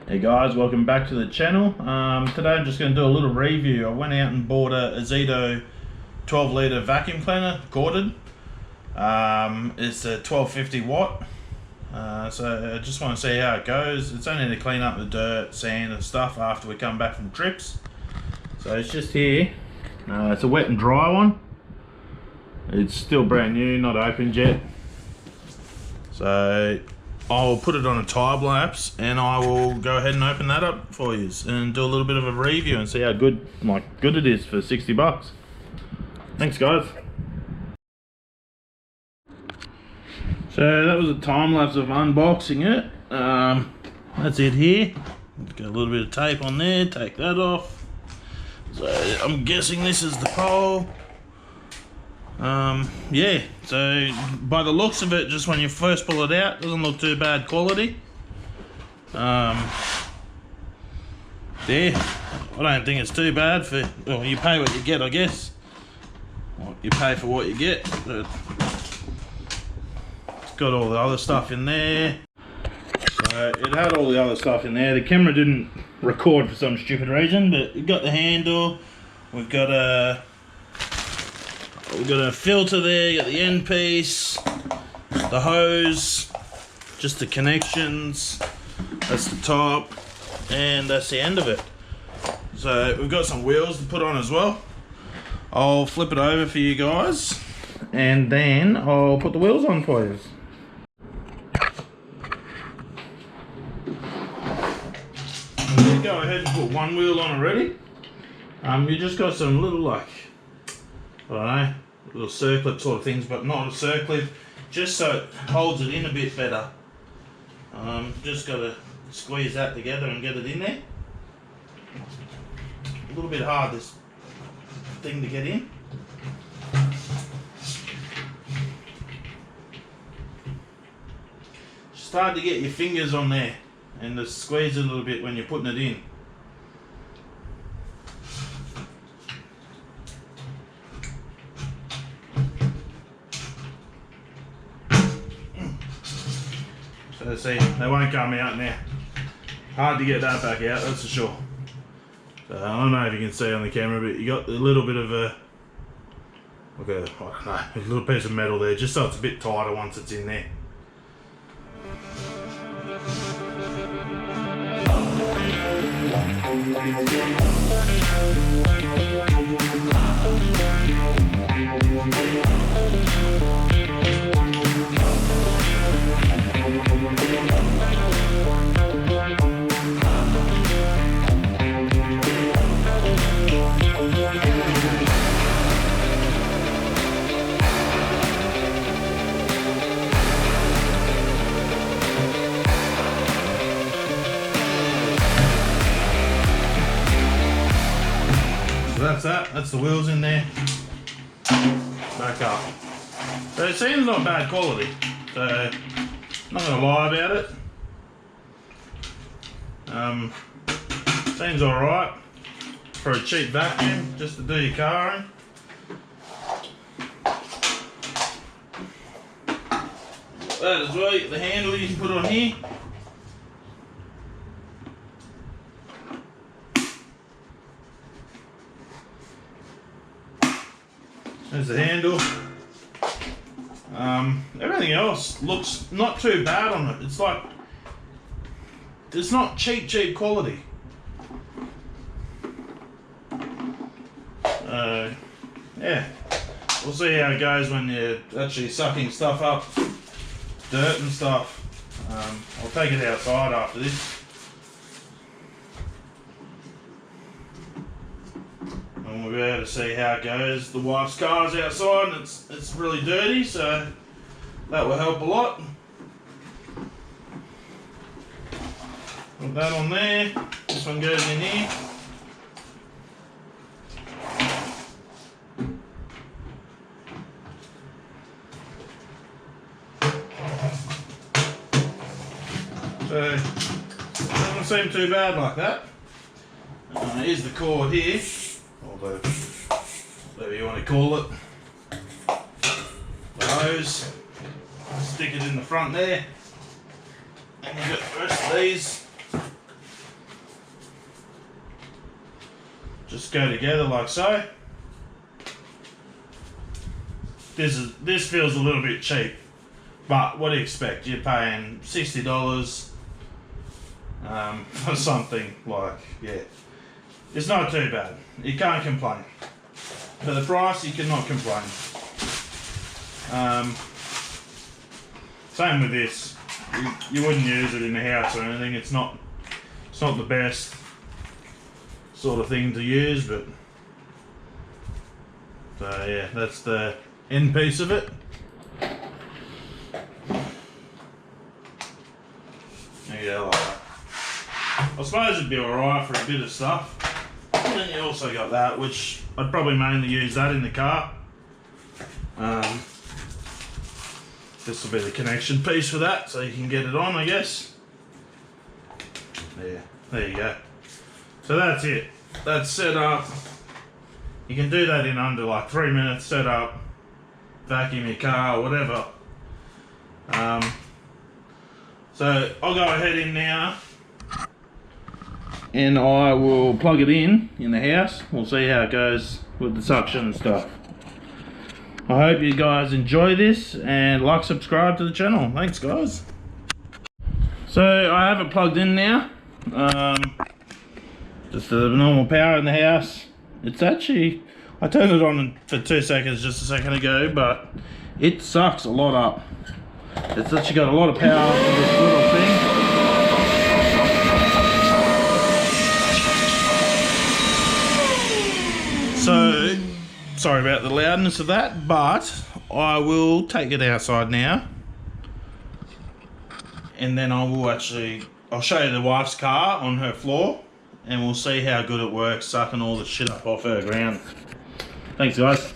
Hey guys, welcome back to the channel. Today I'm just going to do a little review. I went out and bought a ozito 12 litre vacuum cleaner, corded. It's a 1250 watt. So I just want to see how it goes. It's only to clean up the dirt, sand and stuff after we come back from trips. So it's just here. It's a wet and dry one. It's still brand new, not opened yet. So I'll put it on a time lapse and I will go ahead and open that up for you and do a little bit of a review and see how good it is for 60 bucks. Thanks guys. So that was a time lapse of unboxing it. That's it here. Got a little bit of tape on there, take that off. So I'm guessing this is the pole. Yeah, so by the looks of it, just when you first pull it out, doesn't look too bad quality. Yeah, I don't think it's too bad for, well, you pay what you get, I guess. Well, you pay for what you get, but it's got all the other stuff in there. So it had all the other stuff in there. The camera didn't record for some stupid reason, but it got the handle. We've got a filter there, you got the end piece, the hose, just the connections, that's the top, and that's the end of it. So we've got some wheels to put on as well. I'll flip it over for you guys, and then I'll put the wheels on for you. Go ahead and put one wheel on already. You just got some little, I don't know, little circlip sort of things, but not a circlip, just so it holds it in a bit better. Just got to squeeze that together and get it in there. A little bit hard, this thing to get in. Just hard to get your fingers on there and to squeeze it a little bit when you're putting it in. So see, they won't come out now. Hard to get that back out, that's for sure. So I don't know if you can see on the camera, but you got a little bit of a, I don't know, a little piece of metal there, just so it's a bit tighter once it's in there. That's the wheels in there. Back up. So it seems not bad quality, so not gonna lie about it. Seems alright for a cheap vacuum, just to do your car in. That as well, you get the handle you can put on here. There's the handle. Everything else looks not too bad on it. It's like, it's not cheap quality. Yeah, we'll see how it goes when you're actually sucking stuff up, dirt and stuff. I'll take it outside after this. And we'll be able to see how it goes. The wife's car's outside and it's really dirty, so that will help a lot. Put that on there. This one goes in here. So it doesn't seem too bad like that. Here's the cord here. Whatever you want to call it. The hose. Stick it in the front there. And you've got the rest of these. just go together like so. This feels a little bit cheap, but what do you expect? You're paying $60 for something like, yeah, it's not too bad. You can't complain. For the price, you cannot complain. Same with this. You wouldn't use it in the house or anything. It's not the best sort of thing to use, but so yeah, that's the end piece of it. Yeah, like that. I suppose it'd be alright for a bit of stuff. And then you also got that, which I'd probably mainly use that in the car. This will be the connection piece for that, so you can get it on, I guess. Yeah, there you go. So that's it. That's set up. You can do that in under like 3 minutes. Set up, vacuum your car, whatever. So I'll go ahead in now, and I will plug it in the house. We'll see how it goes with the suction and stuff. I hope you guys enjoy this, and like, subscribe to the channel. Thanks guys. So I have it plugged in now. Just the normal power in the house. It's actually, I turned it on for 2 seconds just a second ago, but it sucks a lot up. It's actually got a lot of power for this little thing. So, sorry about the loudness of that, but I will take it outside now, and then I'll show you the wife's car on her floor, and we'll see how good it works sucking all the shit up off her ground. Thanks guys.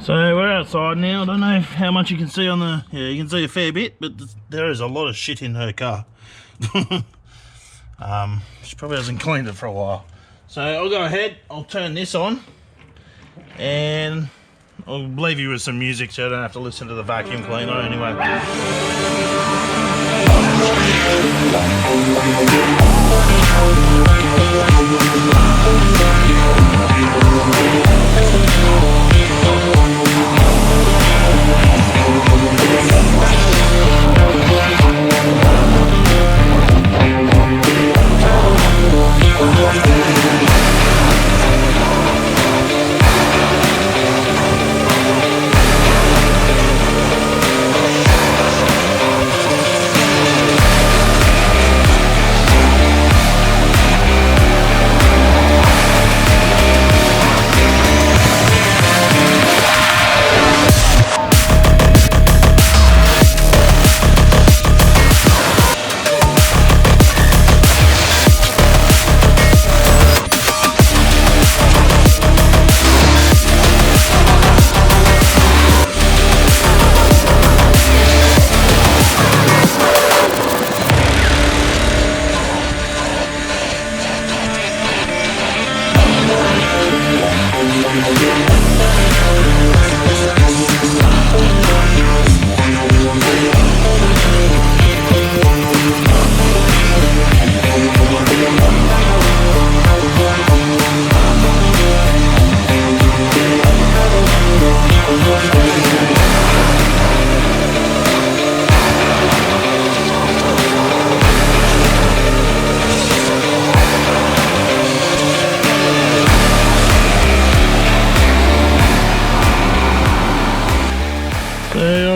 So we're outside now. I don't know how much you can see on the, yeah, you can see a fair bit, but there is a lot of shit in her car. She probably hasn't cleaned it for a while. So I'll go ahead, I'll turn this on, and I'll leave you with some music so I don't have to listen to the vacuum cleaner anyway.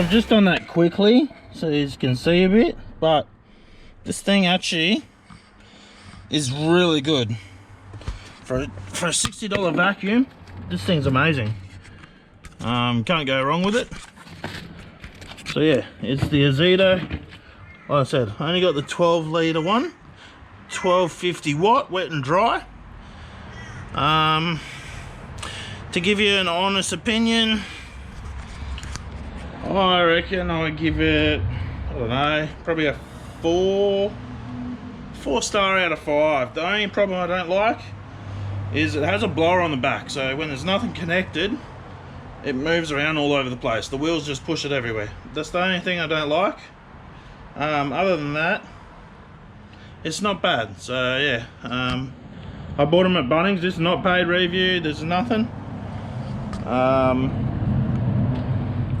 I've just done that quickly so you can see a bit, but this thing actually is really good for a $60 vacuum. This thing's amazing. Can't go wrong with it. So yeah, it's the Ozito. Like I said, I only got the 12 litre one, 1250 watt, wet and dry. To give you an honest opinion, I reckon I would give it, I don't know, probably a 4 star out of 5. The only problem I don't like is it has a blower on the back, so when there's nothing connected, it moves around all over the place. The wheels just push it everywhere. That's the only thing I don't like. Other than that, it's not bad. So yeah, I I bought them at Bunnings. This is not paid review. There's nothing.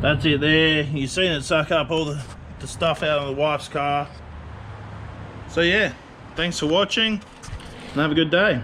That's it there. You've seen it suck up all the stuff out of the wife's car. So yeah, thanks for watching and have a good day.